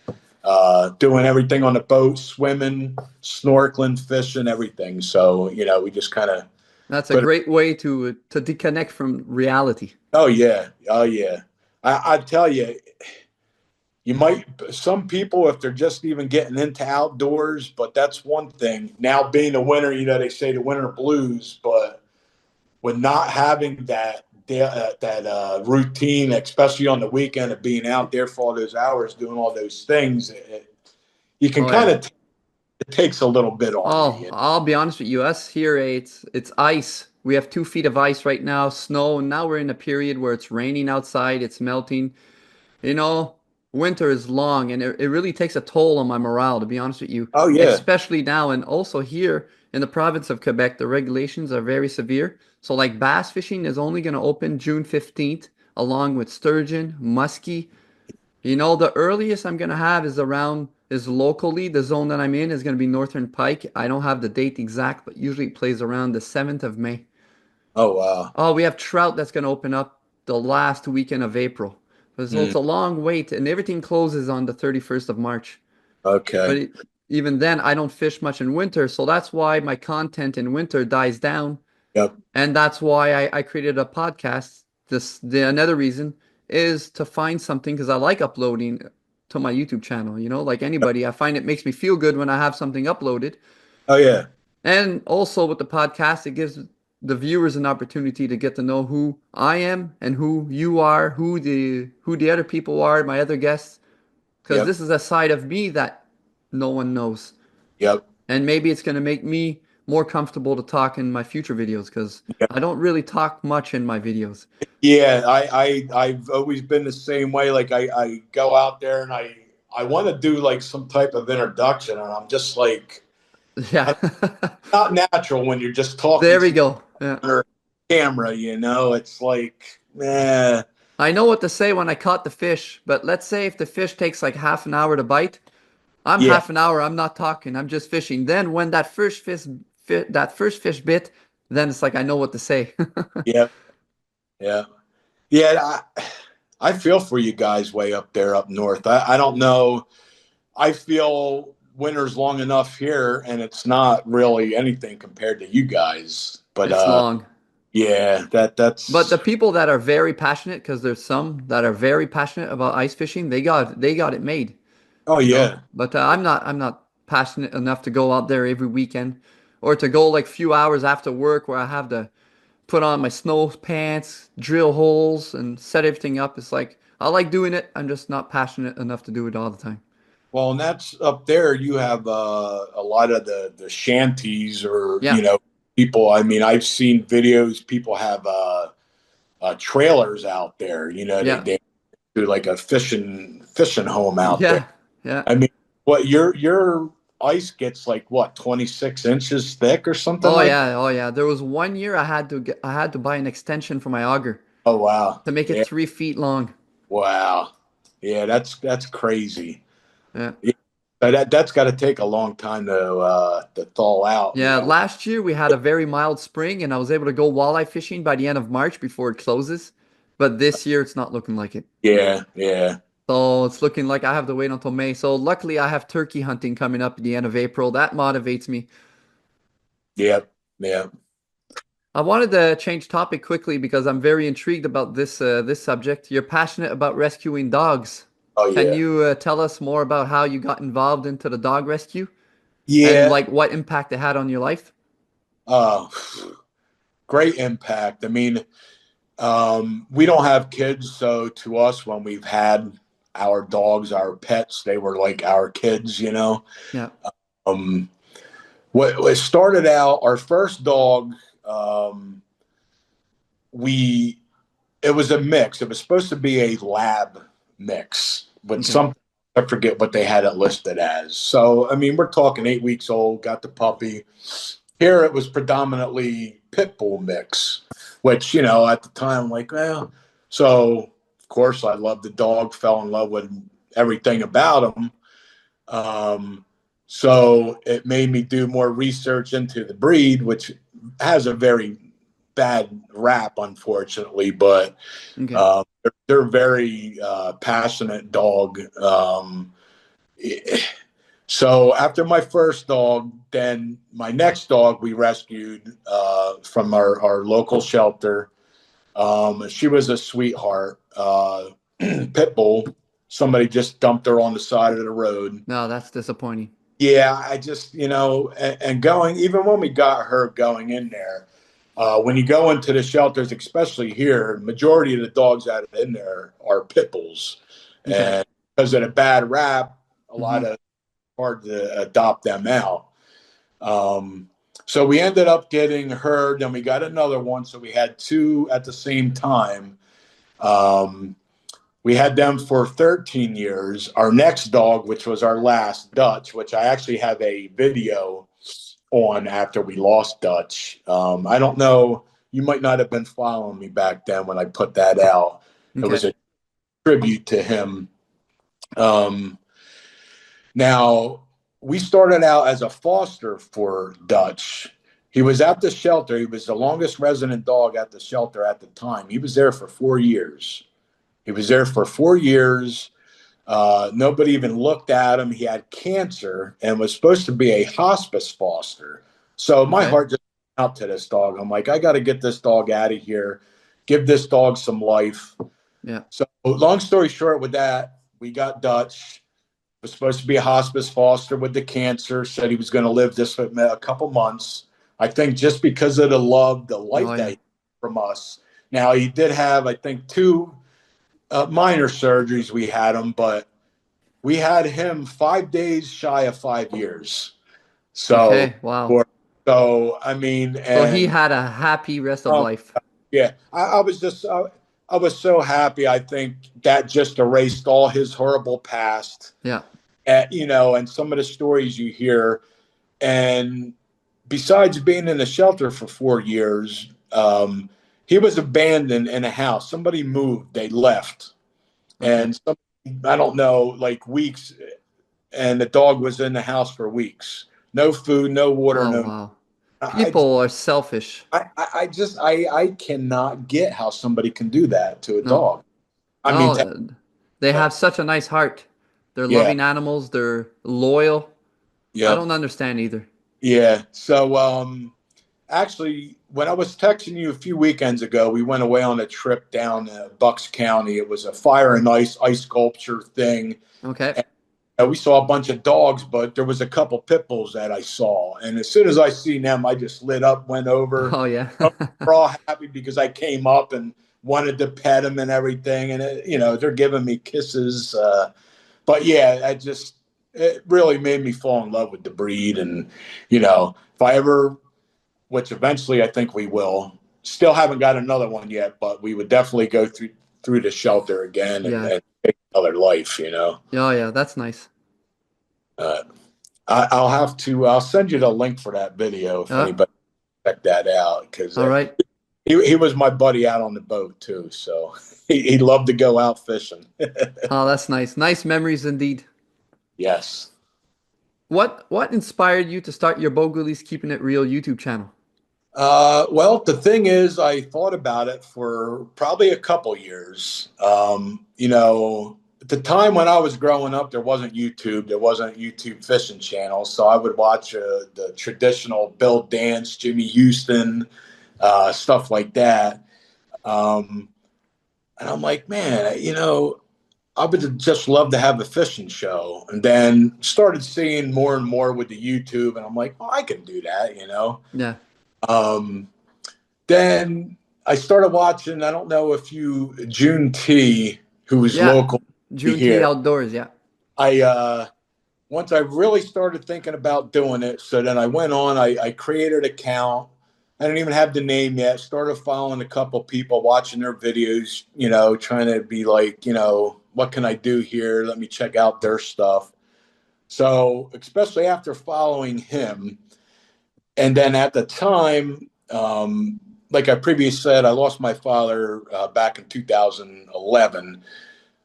doing everything on the boat, swimming, snorkeling, fishing, everything. So we just kind of That's a put. great way to disconnect from reality. Oh yeah, oh yeah. I tell you, you might some people if they're just even getting into outdoors, but that's one thing. Now being a winter, they say the winter blues, but with not having that routine, especially on the weekend of being out there for all those hours doing all those things, you can Oh yeah. it takes a little bit on you. Oh, I'll be honest with you. Us here, it's ice. We have 2 feet of ice right now, snow, and now we're in a period where it's raining outside, it's melting. You know, winter is long and it really takes a toll on my morale, to be honest with you, Oh yeah, especially now. And also here in the province of Quebec, the regulations are very severe. So, like, bass fishing is only going to open June 15th, along with sturgeon, muskie. The earliest I'm going to have is locally. The zone that I'm in is going to be Northern Pike. I don't have the date exact, but usually it plays around the 7th of May. oh wow. Oh, we have trout that's going to open up the last weekend of April. So Mm, it's a long wait, and everything closes on the 31st of March. But okay. even then, I don't fish much in winter, so that's why my content in winter dies down, Yep. and that's why I created a podcast. Another reason is to find something because I like uploading to my YouTube channel. Like anybody, I find it makes me feel good when I have something uploaded. Oh yeah. And also with the podcast, it gives the viewers an opportunity to get to know who I am and who you are, who the other people are, my other guests, because Yep. this is a side of me that no one knows. Yep. And maybe it's going to make me more comfortable to talk in my future videos because Yep. I don't really talk much in my videos. Yeah, I've always been the same way. Like I go out there and I want to do like some type of introduction, and I'm just like Yeah. not natural when you're just talking There we to go. Yeah. your camera. It's like, I know what to say when I caught the fish, but let's say if the fish takes like half an hour to bite, I'm yeah, half an hour, I'm not talking, I'm just fishing. Then when that first fish bit, then it's like I know what to say. yeah, yeah, yeah. I feel for you guys way up there up north. I don't know. I feel winter's long enough here, and it's not really anything compared to you guys. But It's long. yeah, But the that's people that are very passionate, because there's some that are very passionate about ice fishing, they got it made, oh you know. yeah, But I'm not passionate enough to go out there every weekend, or to go like few hours after work where I have to put on my snow pants, drill holes, and set everything up. It's like I like doing it. I'm just not passionate enough to do it all the time. well, and that's up there. You have a lot of the shanties, or Yeah, people. I mean, I've seen videos. People have trailers out there. They yeah, they do like a fishing home out there. yeah, yeah. I mean, what your ice gets like what 26 inches thick or something Oh like that? yeah, oh yeah. There was one year I had to buy an extension for my auger Oh wow, to make it yeah, 3 feet long. wow, yeah, that's crazy. Yeah. Yeah, that's got to take a long time to thaw out. Yeah, last year we had a very mild spring and I was able to go walleye fishing by the end of March before it closes. But this year it's not looking like it. Yeah, yeah, So it's looking like I have to wait until May. So luckily I have turkey hunting coming up at the end of April. That motivates me. yeah, yeah. I wanted to change topic quickly because I'm very intrigued about this subject. You're passionate about rescuing dogs. Oh Can yeah. you tell us more about how you got involved into the dog rescue and Yeah. like what impact it had on your life? Uh, Great impact. I mean, we don't have kids, so to us, when we've had our dogs, our pets, they were like our kids, you know. Yeah. Um, what started out, our first dog, um, we it was a mix. It was supposed to be a lab mix with Okay. something. I forget what they had it listed as. So I mean, we're talking 8 weeks old. Got the puppy. Here it was predominantly pit bull mix, which at the time, like, well, so of course I loved the dog, fell in love with everything about him. Um, so it made me do more research into the breed, which has a very bad rap, unfortunately, but Okay. they're very passionate dog. So after my first dog, then my next dog we rescued from our local shelter. She was a sweetheart, pit bull. Somebody just dumped her on the side of the road. No, that's disappointing. Yeah, I just, and going, even when we got her going in there, when you go into the shelters, especially here, majority of the dogs that are in there are pit bulls. Okay. And because of the bad rap, a lot Hmm. of hard to adopt them out. Um, so we ended up getting her, then we got another one. So we had two at the same time. Um, we had them for 13 years. Our next dog, which was our last, Dutch, which I actually have a video on after we lost Dutch. I don't know. You might not have been following me back then when I put that out. It Okay. was a tribute to him. Um, Now, we started out as a foster for Dutch. He was at the shelter. He was the longest resident dog at the shelter at the time. He was there for 4 years. He was there for 4 years. Nobody even looked at him. He had cancer and was supposed to be a hospice foster. So my Okay. heart just went out to this dog. I'm like, I got to get this dog out of here, give this dog some life. Yeah. So, long story short, with that, we got Dutch. Was supposed to be a hospice foster with the cancer. Said he was going to live this for a couple months. I think just because of the love, the Oh life that yeah. he had from us. Now he did have, I think, two minor surgeries. We had him, but we had him 5 days shy of 5 years. So, Okay. Wow. or, so I mean, So he and had a happy rest of life. yeah, I was just, I was so happy. I think that just erased all his horrible past. Yeah. And some of the stories you hear. And besides being in the shelter for 4 years, he was abandoned in a house. Somebody moved, they left, Okay. and I don't know, like weeks, and the dog was in the house for weeks. No food, no water, Oh no. wow. I, People are selfish. I cannot get how somebody can do that to a No. dog. I mean, No. They uh, have such a nice heart. They're yeah, loving animals. They're loyal. I yep, don't understand either. yeah. So, actually, when I was texting you a few weekends ago, we went away on a trip down to Bucks County. It was a fire and ice sculpture thing. Okay. And we saw a bunch of dogs, but there was a couple pit bulls that I saw. And as soon as I seen them, I just lit up, went over. Oh yeah. We're all happy because I came up and wanted to pet them and everything. And, they're giving me kisses. But yeah, it really made me fall in love with the breed. And, if I ever, which eventually I think we will. Still haven't got another one yet, but we would definitely go through the shelter again and, Yeah. and take another life. Oh yeah. That's nice. Uh, I'll have to. I'll send you the link for that video if Uh, anybody check that out because all right. he was my buddy out on the boat too, so he loved to go out fishing. Oh, that's nice. Nice memories indeed. Yes. What inspired you to start your Boguli's Keeping It Real YouTube channel? Well, the thing is, I thought about it for probably a couple years. At the time when I was growing up, there wasn't YouTube, there wasn't YouTube fishing channels, so I would watch the traditional Bill Dance, Jimmy Houston, stuff like that. And I'm like, man, I would just love to have a fishing show, and then started seeing more and more with the YouTube, and I'm like, oh, I can do that. Yeah. Um, then I started watching. I don't know if you June T, who was Yeah. local June tea here. outdoors. Yeah. I Once I really started thinking about doing it, so then I went on. I created an account. I didn't even have the name yet. Started following a couple people, watching their videos. Trying to be like, what can I do here? Let me check out their stuff. So, especially after following him, and then at the time, like I previously said, I lost my father back in 2011.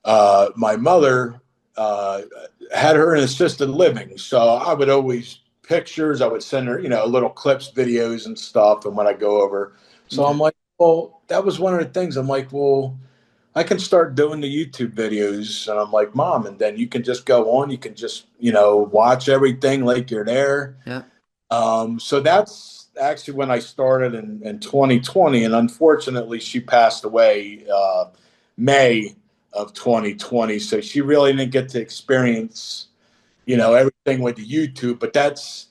My mother had her in assisted living, so I would always pictures. I would send her, little clips, videos, and stuff. And when I go over, so Okay. I'm like, well, that was one of the things. I'm like, well, I can start doing the YouTube videos, and I'm like, Mom, and then you can just go on. You can just, watch everything like you're there. Yeah. So that's actually when I started in 2020, and unfortunately, she passed away May of 2020. So she really didn't get to experience, Yeah. everything with the YouTube. But that's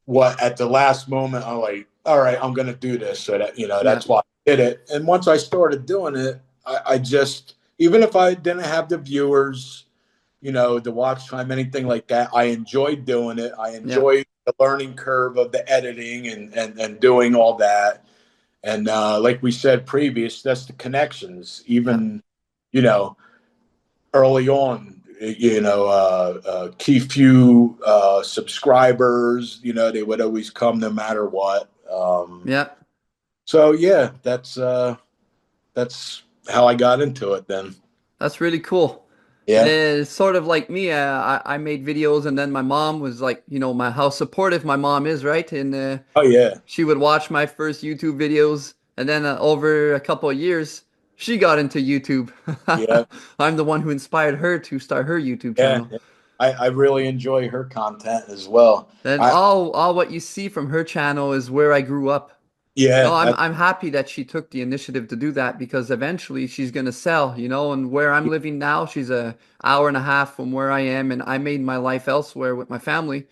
what at the last moment I'm like, all right, I'm going to do this. So that Yeah. that's why I did it. And once I started doing it, I just even if I didn't have the viewers, the watch time, anything like that. I enjoyed doing it. I Yeah. enjoyed the learning curve of the editing and doing all that. And like we said previous, that's the connections. Yeah. Even you know early on, key few subscribers. They would always come no matter what. Yeah. So yeah, that's how I got into it. Then That's really cool. yeah. It's sort of like me. I made videos, and then my mom was like, my how supportive my mom is, right? And Oh yeah. she would watch my first YouTube videos, and then over a couple of years, she got into YouTube. Yeah. I'm the one who inspired her to start her YouTube Yeah. channel. I really enjoy her content as well. And I all what you see from her channel is where I grew up. No, Yeah, I'm happy that she took the initiative to do that because eventually she's gonna sell, and where I'm living now, she's a hour and a half from where I am, and I made my life elsewhere with my family,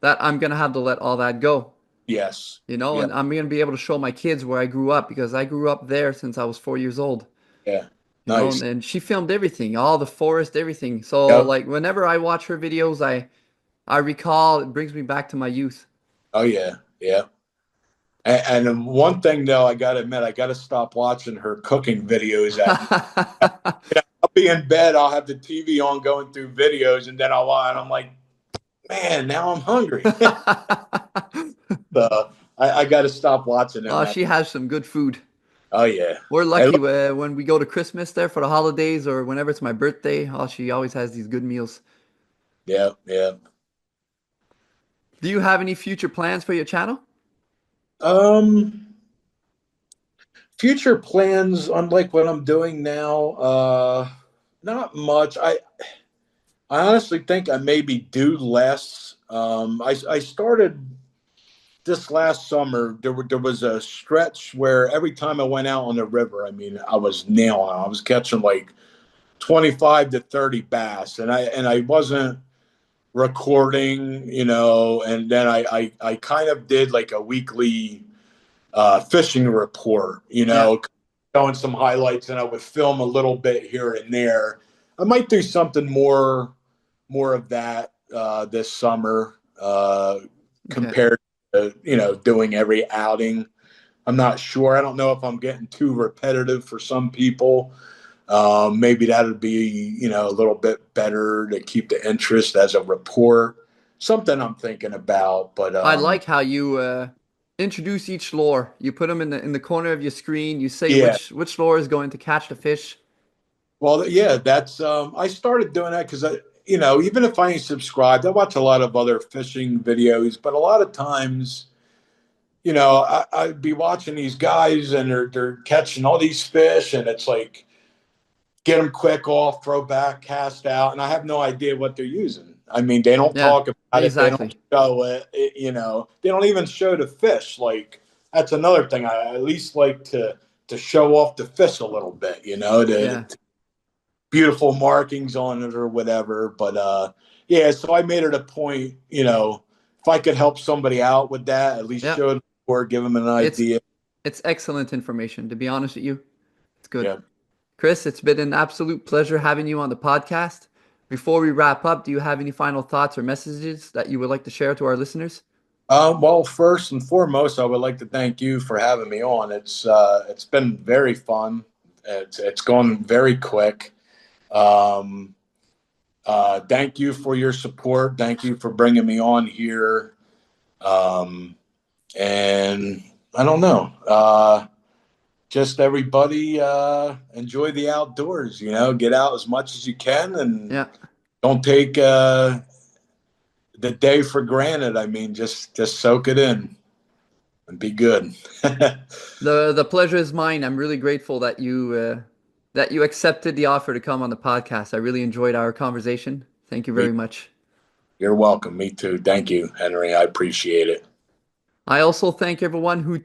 that I'm gonna have to let all that go, yes, yeah, and I'm gonna be able to show my kids where I grew up because I grew up there since I was 4 years old, yeah, nice. and she filmed everything, all the forest, everything. So Yep. like whenever I watch her videos, I recall it brings me back to my youth. Oh yeah, yeah. And one thing though, I got to admit, I got to stop watching her cooking videos at night. I'll be in bed, I'll have the TV on going through videos, and then and I'm like, man, now I'm hungry. So I got to stop watching them Oh, at she has some good food. Oh yeah. We're Hey, lucky look, when we go to Christmas there for the holidays or whenever it's my birthday. Oh, she always has these good meals. yeah, yeah. Do you have any future plans for your channel? Um, Future plans, unlike what I'm doing now, not much. I honestly think I maybe do less. I started this last summer. There was a stretch where every time I went out on the river, I mean, I was nailing. I was catching like 25 to 30 bass, and I wasn't recording, and then I kind of did like a weekly fishing report, Yeah, showing some highlights, and I would film a little bit here and there. I might do something more of that this summer okay. compared to doing every outing. I'm not sure. I don't know if I'm getting too repetitive for some people. Maybe that would be a little bit better to keep the interest as a report. Something I'm thinking about, but I like how you introduce each lure. You put them in the corner of your screen. You say yeah. which lure is going to catch the fish. Well, yeah, that's I started doing that because even if I ain't subscribed, I watch a lot of other fishing videos, but a lot of times, I'd be watching these guys and they're catching all these fish, and it's like get them quick off, throw back, cast out, and I have no idea what they're using. I mean, they don't Yeah, talk about it, they don't exactly. show they don't even show the fish. Like that's another thing. I at least like to show off the fish a little bit, Yeah. beautiful markings on it or whatever. But yeah, so I made it a point, if I could help somebody out with that, at least Yeah, show them or give them an it's idea. it's excellent information. To be honest with you, it's good. Yeah. Chris, it's been an absolute pleasure having you on the podcast. Before we wrap up, do you have any final thoughts or messages that you would like to share to our listeners? Well, first and foremost, I would like to thank you for having me on. It's been very fun. It's gone very quick. Um, Thank you for your support. Thank you for bringing me on here. Um, and I don't know. Just everybody enjoy the outdoors. Get out as much as you can, and Yeah. don't take the day for granted. I mean, just soak it in and be good. The pleasure is mine. I'm really grateful that you accepted the offer to come on the podcast. I really enjoyed our conversation. Thank you very much. You're welcome. Me too. Thank you, Henry. I appreciate it. I also thank everyone who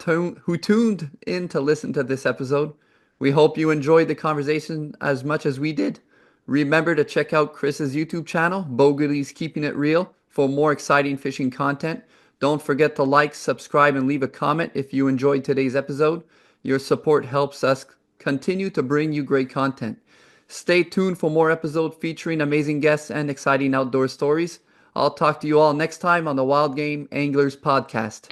tuned in to listen to this episode. We hope you enjoyed the conversation as much as we did. Remember to check out Chris's YouTube channel, Bogelly's Keeping It Real, for more exciting fishing content. Don't forget to like, subscribe, and leave a comment if you enjoyed today's episode. Your support helps us continue to bring you great content. Stay tuned for more episodes featuring amazing guests and exciting outdoor stories. I'll talk to you all next time on the Wild Game Anglers Podcast.